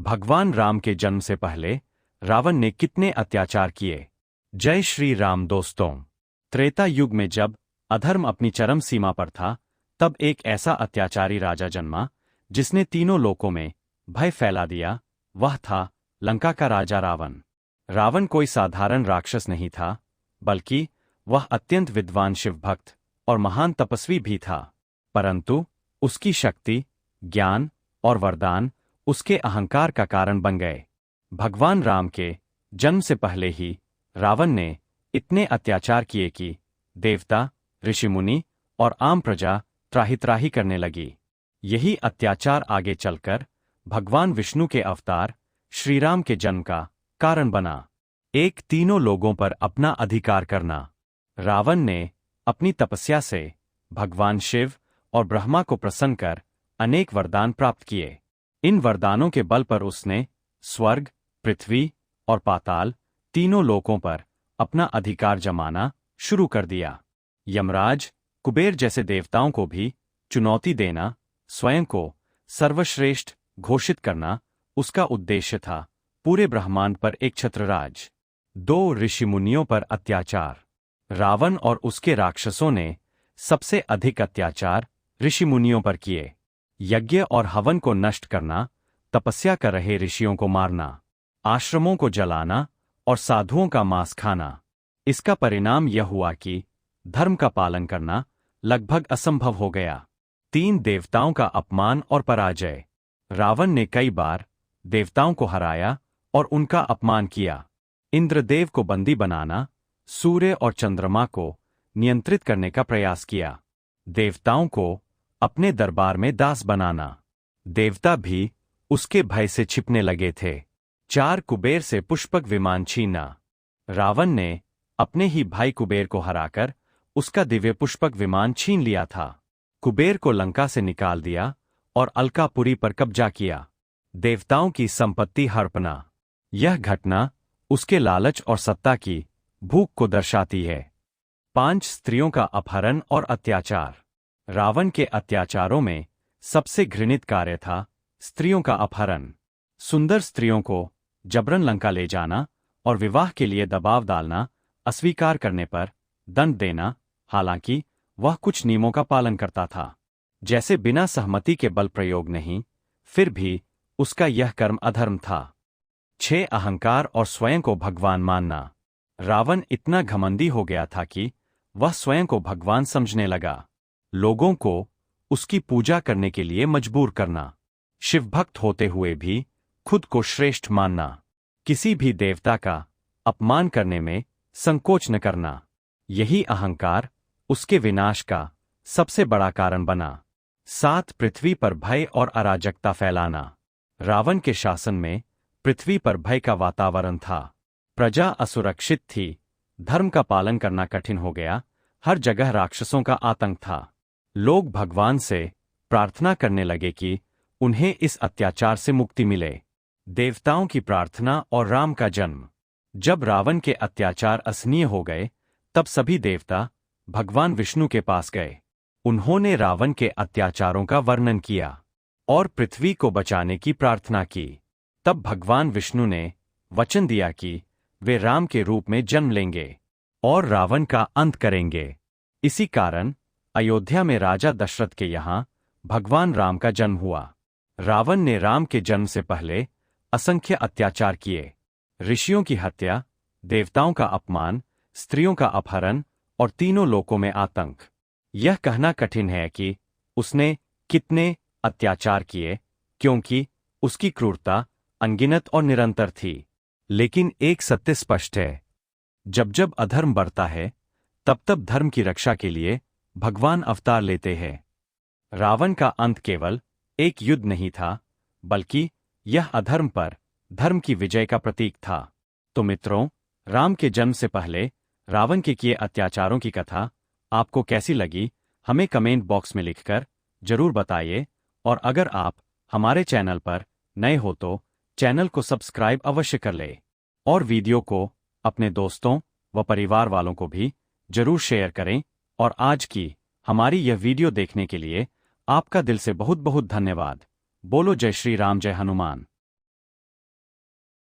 भगवान राम के जन्म से पहले रावण ने कितने अत्याचार किए। जय श्री राम दोस्तों। त्रेता युग में जब अधर्म अपनी चरम सीमा पर था, तब एक ऐसा अत्याचारी राजा जन्मा जिसने तीनों लोकों में भय फैला दिया। वह था लंका का राजा रावण। रावण कोई साधारण राक्षस नहीं था, बल्कि वह अत्यंत विद्वान शिवभक्त और महान तपस्वी भी था। परंतु उसकी शक्ति, ज्ञान और वरदान उसके अहंकार का कारण बन गए। भगवान राम के जन्म से पहले ही रावण ने इतने अत्याचार किए कि देवता, ऋषिमुनि और आम प्रजा त्राहि-त्राहि करने लगी। यही अत्याचार आगे चलकर भगवान विष्णु के अवतार श्रीराम के जन्म का कारण बना। एक, तीनों लोगों पर अपना अधिकार करना। रावण ने अपनी तपस्या से भगवान शिव और ब्रह्मा को प्रसन्न कर अनेक वरदान प्राप्त किए। इन वरदानों के बल पर उसने स्वर्ग, पृथ्वी और पाताल तीनों लोकों पर अपना अधिकार जमाना शुरू कर दिया। यमराज, कुबेर जैसे देवताओं को भी चुनौती देना, स्वयं को सर्वश्रेष्ठ घोषित करना उसका उद्देश्य था। पूरे ब्रह्मांड पर एक छत्रराज। 2, ऋषिमुनियों पर अत्याचार। रावण और उसके राक्षसों ने सबसे अधिक अत्याचार ऋषिमुनियों पर किए। यज्ञ और हवन को नष्ट करना, तपस्या कर रहे ऋषियों को मारना, आश्रमों को जलाना और साधुओं का मांस खाना। इसका परिणाम यह हुआ कि धर्म का पालन करना लगभग असंभव हो गया। 3, देवताओं का अपमान और पराजय। रावण ने कई बार देवताओं को हराया और उनका अपमान किया। इंद्रदेव को बंदी बनाना, सूर्य और चंद्रमा को नियंत्रित करने का प्रयास किया, देवताओं को अपने दरबार में दास बनाना। देवता भी उसके भय से छिपने लगे थे। 4, कुबेर से पुष्पक विमान छीनना। रावण ने अपने ही भाई कुबेर को हराकर उसका दिव्य पुष्पक विमान छीन लिया था। कुबेर को लंका से निकाल दिया और अलकापुरी पर कब्जा किया। देवताओं की संपत्ति हड़पना। यह घटना उसके लालच और सत्ता की भूख को दर्शाती है। 5, स्त्रियों का अपहरण और अत्याचार। रावण के अत्याचारों में सबसे घृणित कार्य था स्त्रियों का अपहरण। सुंदर स्त्रियों को जबरन लंका ले जाना और विवाह के लिए दबाव डालना, अस्वीकार करने पर दंड देना। हालांकि वह कुछ नियमों का पालन करता था, जैसे बिना सहमति के बल प्रयोग नहीं, फिर भी उसका यह कर्म अधर्म था। 6, अहंकार और स्वयं को भगवान मानना। रावण इतना घमंडी हो गया था कि वह स्वयं को भगवान समझने लगा। लोगों को उसकी पूजा करने के लिए मजबूर करना, शिवभक्त होते हुए भी खुद को श्रेष्ठ मानना, किसी भी देवता का अपमान करने में संकोच न करना। यही अहंकार उसके विनाश का सबसे बड़ा कारण बना। 7, पृथ्वी पर भय और अराजकता फैलाना। रावण के शासन में पृथ्वी पर भय का वातावरण था। प्रजा असुरक्षित थी, धर्म का पालन करना कठिन हो गया, हर जगह राक्षसों का आतंक था। लोग भगवान से प्रार्थना करने लगे कि उन्हें इस अत्याचार से मुक्ति मिले। देवताओं की प्रार्थना और राम का जन्म। जब रावण के अत्याचार असहनीय हो गए, तब सभी देवता भगवान विष्णु के पास गए। उन्होंने रावण के अत्याचारों का वर्णन किया और पृथ्वी को बचाने की प्रार्थना की। तब भगवान विष्णु ने वचन दिया कि वे राम के रूप में जन्म लेंगे और रावण का अंत करेंगे। इसी कारण अयोध्या में राजा दशरथ के यहाँ भगवान राम का जन्म हुआ। रावण ने राम के जन्म से पहले असंख्य अत्याचार किए। ऋषियों की हत्या, देवताओं का अपमान, स्त्रियों का अपहरण और तीनों लोकों में आतंक। यह कहना कठिन है कि उसने कितने अत्याचार किए, क्योंकि उसकी क्रूरता अनगिनत और निरंतर थी। लेकिन एक सत्य स्पष्ट है, जब जब अधर्म बढ़ता है, तब तब धर्म की रक्षा के लिए भगवान अवतार लेते हैं। रावण का अंत केवल एक युद्ध नहीं था, बल्कि यह अधर्म पर धर्म की विजय का प्रतीक था। तो मित्रों, राम के जन्म से पहले रावण के किए अत्याचारों की कथा आपको कैसी लगी, हमें कमेंट बॉक्स में लिखकर जरूर बताइए। और अगर आप हमारे चैनल पर नए हो तो चैनल को सब्सक्राइब अवश्य कर ले और वीडियो को अपने दोस्तों व परिवार वालों को भी जरूर शेयर करें। और आज की हमारी यह वीडियो देखने के लिए आपका दिल से बहुत बहुत धन्यवाद। बोलो जय श्री राम, जय हनुमान।